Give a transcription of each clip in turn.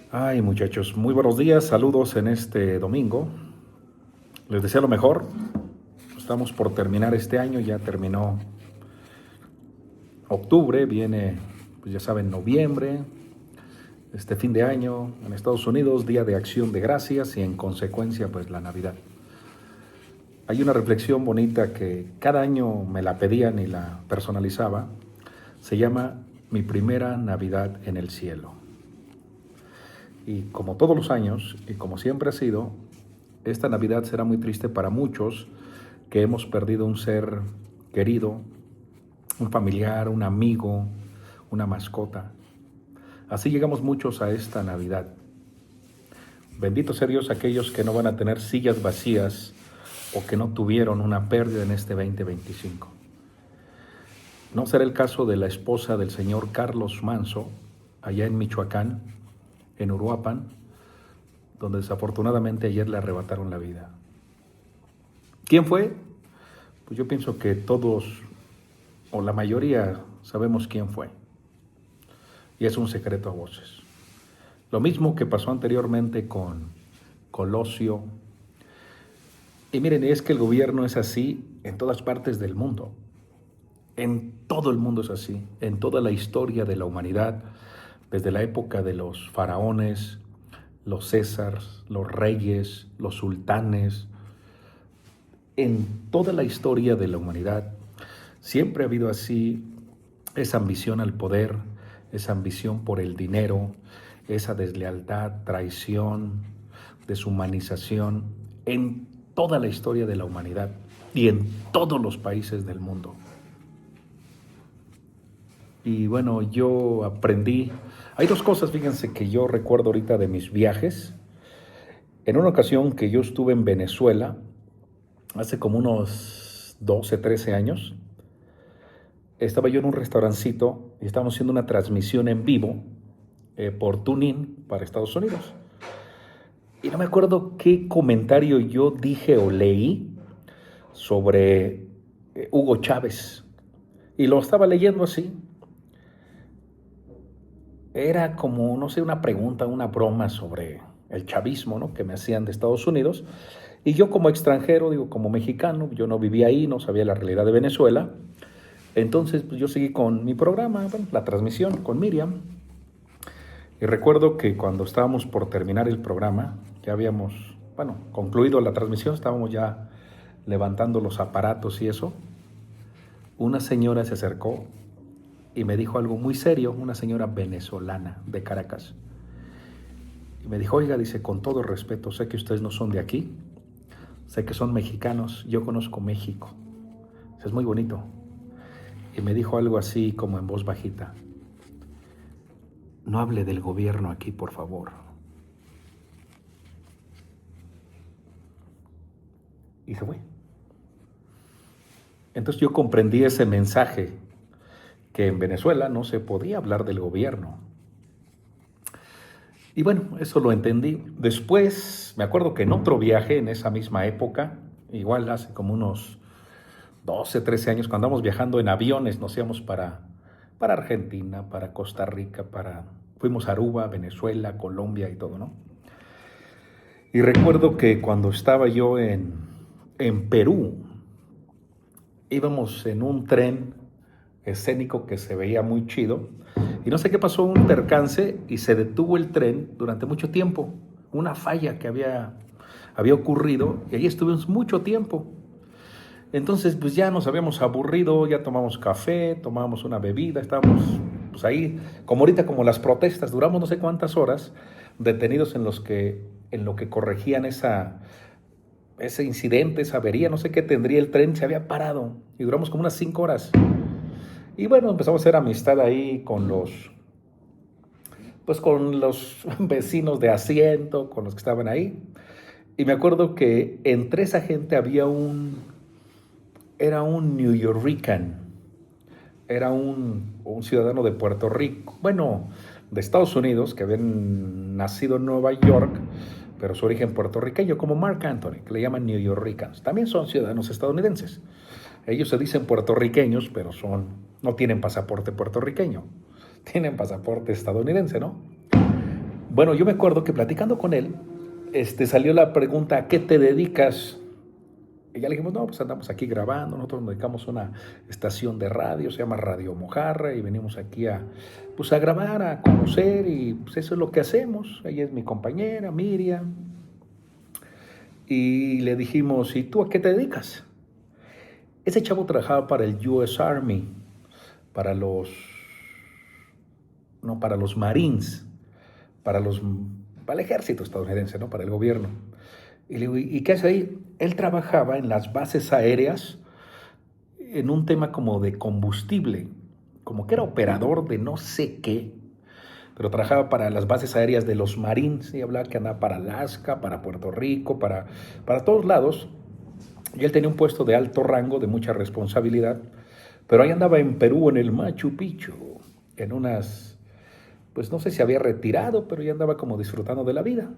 Ay, muchachos, muy buenos días, saludos en este domingo. Les deseo lo mejor. Estamos por terminar este año, ya terminó octubre, viene, pues ya saben, noviembre, este fin de año en Estados Unidos, Día de Acción de Gracias y en consecuencia, pues la Navidad. Hay una reflexión bonita que cada año me la pedían y la personalizaba. Se llama Mi primera Navidad en el cielo. Y como todos los años, y como siempre ha sido, esta Navidad será muy triste para muchos que hemos perdido un ser querido, un familiar, un amigo, una mascota. Así llegamos muchos a esta Navidad. Benditos sea Dios aquellos que no van a tener sillas vacías o que no tuvieron una pérdida en este 2025. No será el caso de la esposa del señor Carlos Manso, allá en Michoacán, en Uruapan, donde desafortunadamente ayer le arrebataron la vida. ¿Quién fue? Pues yo pienso que todos, o la mayoría, sabemos quién fue. Y es un secreto a voces. Lo mismo que pasó anteriormente con Colosio. Y miren, es que el gobierno es así en todas partes del mundo. En todo el mundo es así. En toda la historia de la humanidad, desde la época de los faraones, los césares, los reyes, los sultanes, en toda la historia de la humanidad, siempre ha habido así esa ambición al poder, esa ambición por el dinero, esa deslealtad, traición, deshumanización en toda la historia de la humanidad y en todos los países del mundo. Y bueno, yo aprendí, hay dos cosas, fíjense, que yo recuerdo ahorita de mis viajes. En una ocasión que yo estuve en Venezuela, hace como unos 12, 13 años, estaba yo en un restaurancito y estábamos haciendo una transmisión en vivo por TuneIn para Estados Unidos. Y no me acuerdo qué comentario yo dije o leí sobre Hugo Chávez. Y lo estaba leyendo así. Era como, no sé, una pregunta, una broma sobre el chavismo, ¿no?, que me hacían de Estados Unidos. Y yo como extranjero, digo, como mexicano, yo no vivía ahí, no sabía la realidad de Venezuela. Entonces, pues yo seguí con mi programa, bueno, la transmisión con Miriam. Y recuerdo que cuando estábamos por terminar el programa, ya habíamos, bueno, concluido la transmisión, estábamos ya levantando los aparatos y eso, una señora se acercó y me dijo algo muy serio, una señora venezolana de Caracas. Y me dijo, oiga, dice, con todo respeto, sé que ustedes no son de aquí, sé que son mexicanos, yo conozco México, es muy bonito. Y me dijo algo así como en voz bajita, no hable del gobierno aquí, por favor. Y se fue. Entonces yo comprendí ese mensaje, que en Venezuela no se podía hablar del gobierno. Y bueno, eso lo entendí. Después, me acuerdo que en otro viaje, en esa misma época, igual hace como unos 12, 13 años, cuando andamos viajando en aviones, nos íbamos para Argentina, para Costa Rica, fuimos a Aruba, Venezuela, Colombia y todo, ¿no? Y recuerdo que cuando estaba yo en Perú, íbamos en un tren escénico que se veía muy chido y no sé qué pasó, un percance y se detuvo el tren durante mucho tiempo, una falla que había ocurrido y ahí estuvimos mucho tiempo. Entonces pues ya nos habíamos aburrido, ya tomamos café, tomamos una bebida, estábamos pues ahí, como ahorita como las protestas, duramos no sé cuántas horas detenidos en lo que corregían ese incidente, esa avería, no sé qué tendría el tren, se había parado y duramos como unas 5 horas. Y bueno, empezamos a hacer amistad ahí pues con los vecinos de asiento, con los que estaban ahí. Y me acuerdo que entre esa gente era un New Yorker, era un ciudadano de Puerto Rico, bueno, de Estados Unidos, que había nacido en Nueva York, pero su origen puertorriqueño, como Mark Anthony, que le llaman New Yorkers. También son ciudadanos estadounidenses. Ellos se dicen puertorriqueños, pero no tienen pasaporte puertorriqueño, tienen pasaporte estadounidense, ¿no? Bueno, yo me acuerdo que platicando con él, salió la pregunta: ¿a qué te dedicas? Y ya le dijimos: no, pues andamos aquí grabando, nosotros nos dedicamos a una estación de radio, se llama Radio Mojarra, y venimos aquí pues a grabar, a conocer, y pues eso es lo que hacemos. Ella es mi compañera, Miriam. Y le dijimos: ¿y tú a qué te dedicas? Ese chavo trabajaba para el US Army, para los, no, para los Marines, para los, para el ejército estadounidense, ¿no? Para el gobierno. Y le digo: ¿y qué hace ahí? Él trabajaba en las bases aéreas en un tema como de combustible, como que era operador de no sé qué, pero trabajaba para las bases aéreas de los Marines, y hablaba que andaba para Alaska, para Puerto Rico, para todos lados. Y él tenía un puesto de alto rango, de mucha responsabilidad, pero ahí andaba en Perú, en el Machu Picchu, en unas, pues no sé si había retirado, pero ya andaba como disfrutando de la vida.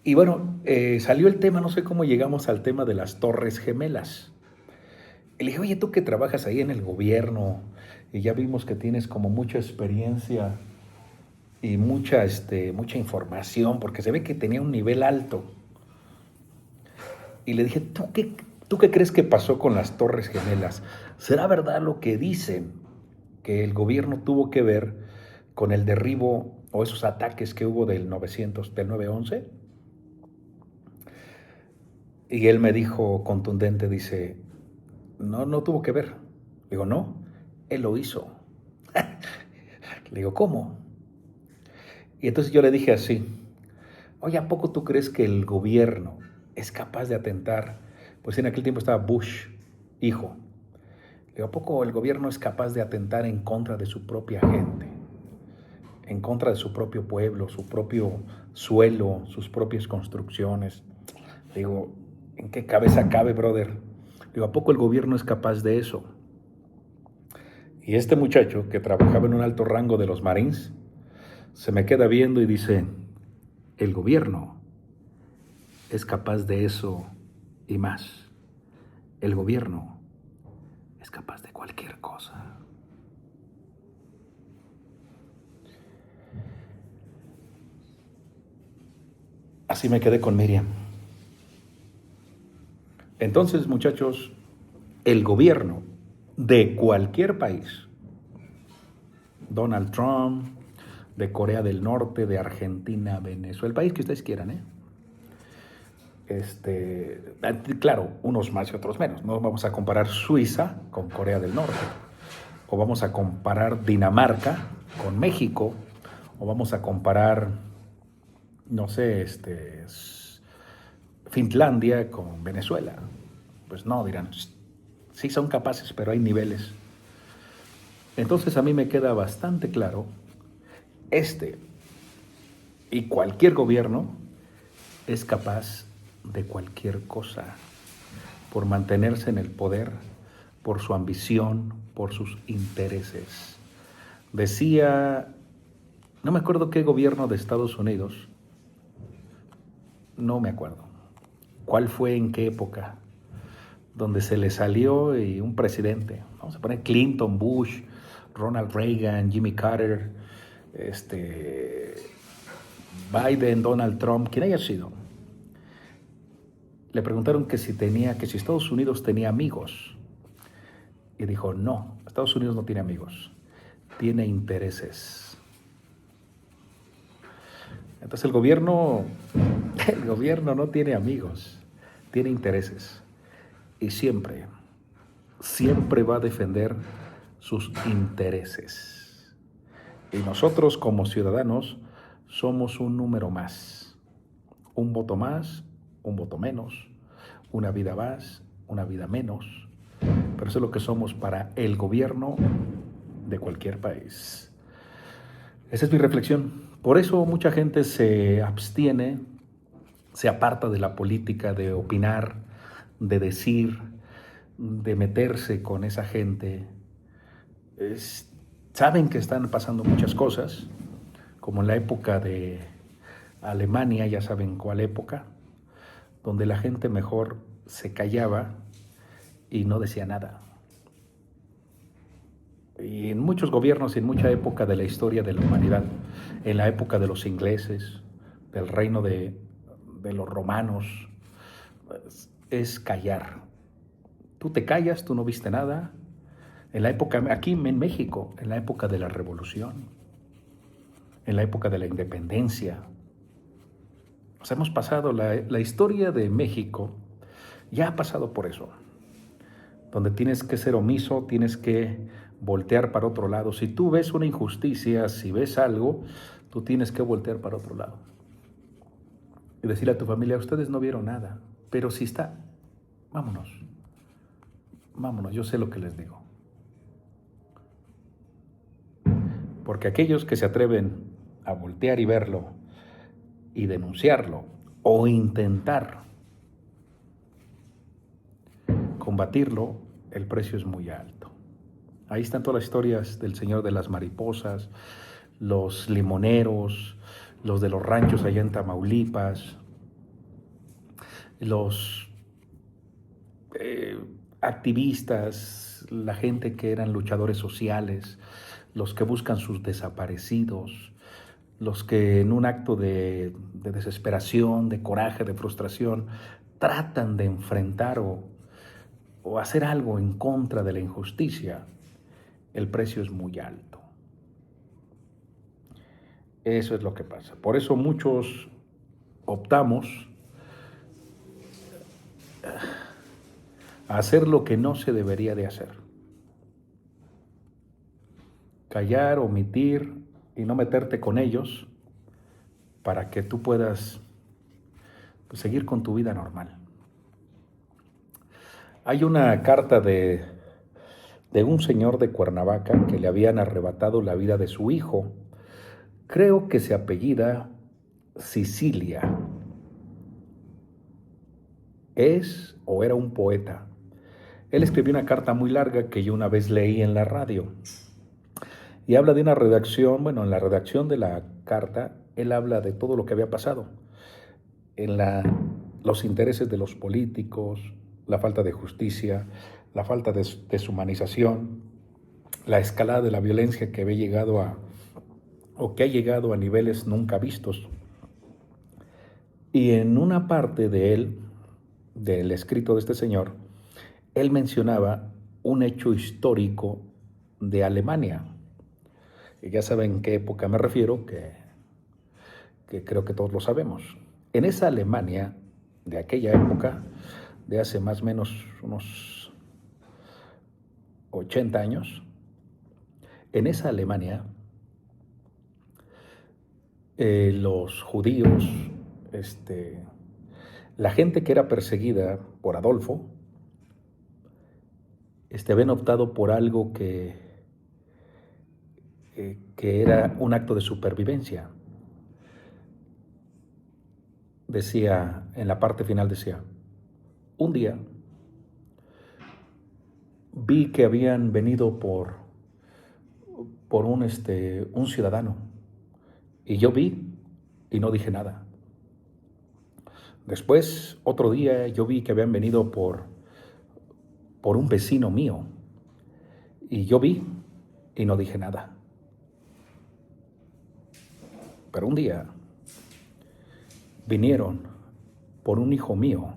Y bueno, salió el tema, no sé cómo llegamos al tema de las Torres Gemelas. Y le dije: oye, tú que trabajas ahí en el gobierno y ya vimos que tienes como mucha experiencia y mucha información, porque se ve que tenía un nivel alto. Y le dije: ¿tú qué crees que pasó con las Torres Gemelas? ¿Será verdad lo que dicen, que el gobierno tuvo que ver con el derribo o esos ataques que hubo del 9/11? Y él me dijo contundente, dice: no, no tuvo que ver. Digo: no, él lo hizo. Le digo: ¿cómo? Y entonces yo le dije así: oye, ¿a poco tú crees que el gobierno es capaz de atentar? Pues en aquel tiempo estaba Bush, hijo. Le digo: ¿a poco el gobierno es capaz de atentar en contra de su propia gente? En contra de su propio pueblo, su propio suelo, sus propias construcciones. Le digo: ¿en qué cabeza cabe, brother? Le digo: ¿a poco el gobierno es capaz de eso? Y este muchacho, que trabajaba en un alto rango de los Marines, se me queda viendo y dice: el gobierno es capaz de eso y más. El gobierno es capaz de cualquier cosa. Así me quedé con Miriam. Entonces, muchachos, el gobierno de cualquier país, Donald Trump, de Corea del Norte, de Argentina, Venezuela, el país que ustedes quieran, claro, unos más y otros menos. No vamos a comparar Suiza con Corea del Norte, o vamos a comparar Dinamarca con México, o vamos a comparar, no sé, Finlandia con Venezuela. Pues no, dirán: sí son capaces, pero hay niveles. Entonces a mí me queda bastante claro, este y cualquier gobierno es capaz de cualquier cosa por mantenerse en el poder, por su ambición, por sus intereses. Decía, no me acuerdo qué gobierno de Estados Unidos, no me acuerdo cuál fue, en qué época, donde se le salió un presidente, vamos a poner Clinton, Bush, Ronald Reagan, Jimmy Carter, Biden, Donald Trump, quien haya sido. Le preguntaron que si Estados Unidos tenía amigos. Y dijo: no, Estados Unidos no tiene amigos, tiene intereses. Entonces el gobierno no tiene amigos, tiene intereses. Y siempre va a defender sus intereses. Y nosotros como ciudadanos somos un número más, un voto más, un voto menos, una vida más, una vida menos. Pero eso es lo que somos para el gobierno de cualquier país. Esa es mi reflexión. Por eso mucha gente se abstiene, se aparta de la política, de opinar, de decir, de meterse con esa gente. Saben que están pasando muchas cosas, como en la época de Alemania, ya saben cuál época, donde la gente mejor se callaba y no decía nada. y en muchos gobiernos y en mucha época de la historia de la humanidad, en la época de los ingleses, del reino de los romanos, es callar. Tú te callas, tú no viste nada. En la época, aquí en México, en la época de la Revolución, en la época de la independencia, o sea, hemos pasado la historia de México, ya ha pasado por eso, donde tienes que ser omiso, tienes que voltear para otro lado. Si tú ves una injusticia, si ves algo, tú tienes que voltear para otro lado y decirle a tu familia: ustedes no vieron nada, pero si está, vámonos, vámonos, yo sé lo que les digo. Porque aquellos que se atreven a voltear y verlo y denunciarlo o intentar combatirlo, el precio es muy alto. Ahí están todas las historias del Señor de las Mariposas, los limoneros, los de los ranchos allá en Tamaulipas, los activistas, la gente que eran luchadores sociales, los que buscan sus desaparecidos, los que en un acto de desesperación, de coraje, de frustración, tratan de enfrentar o hacer algo en contra de la injusticia, el precio es muy alto. Eso es lo que pasa. Por eso muchos optamos a hacer lo que no se debería de hacer. Callar, omitir y no meterte con ellos para que tú puedas seguir con tu vida normal. Hay una carta de un señor de Cuernavaca que le habían arrebatado la vida de su hijo. Creo que se apellida Sicilia. Es o era un poeta. Él escribió una carta muy larga que yo una vez leí en la radio. Y habla de una redacción, bueno, en la redacción de la carta, él habla de todo lo que había pasado. En los intereses de los políticos, la falta de justicia, la falta de deshumanización, la escalada de la violencia que había llegado que ha llegado a niveles nunca vistos. Y en una parte de él, del escrito de este señor, él mencionaba un hecho histórico de Alemania. Y ya saben qué época me refiero, que creo que todos lo sabemos. En esa Alemania de aquella época, de hace más o menos unos 80 años, en esa Alemania, los judíos, la gente que era perseguida por Adolfo, habían optado por algo que era un acto de supervivencia. Decía, en la parte final decía: un día vi que habían venido por un ciudadano, y yo vi y no dije nada. Después, otro día, yo vi que habían venido por un vecino mío, y yo vi y no dije nada. Pero un día vinieron por un hijo mío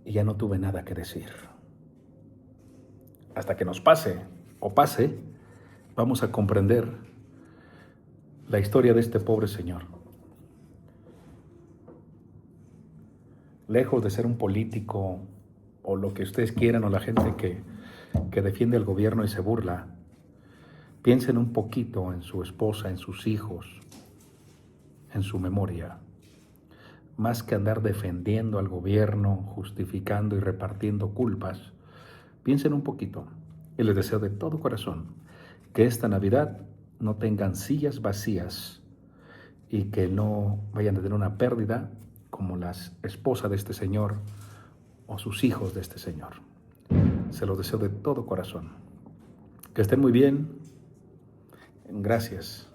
y ya no tuve nada que decir. Hasta que nos pase o pase, vamos a comprender la historia de este pobre señor. Lejos de ser un político o lo que ustedes quieran, o la gente que defiende al gobierno y se burla, piensen un poquito en su esposa, en sus hijos, en su memoria. Más que andar defendiendo al gobierno, justificando y repartiendo culpas, piensen un poquito. Y les deseo de todo corazón que esta Navidad no tengan sillas vacías y que no vayan a tener una pérdida como las esposas de este señor o sus hijos de este señor. Se los deseo de todo corazón. Que estén muy bien. Gracias.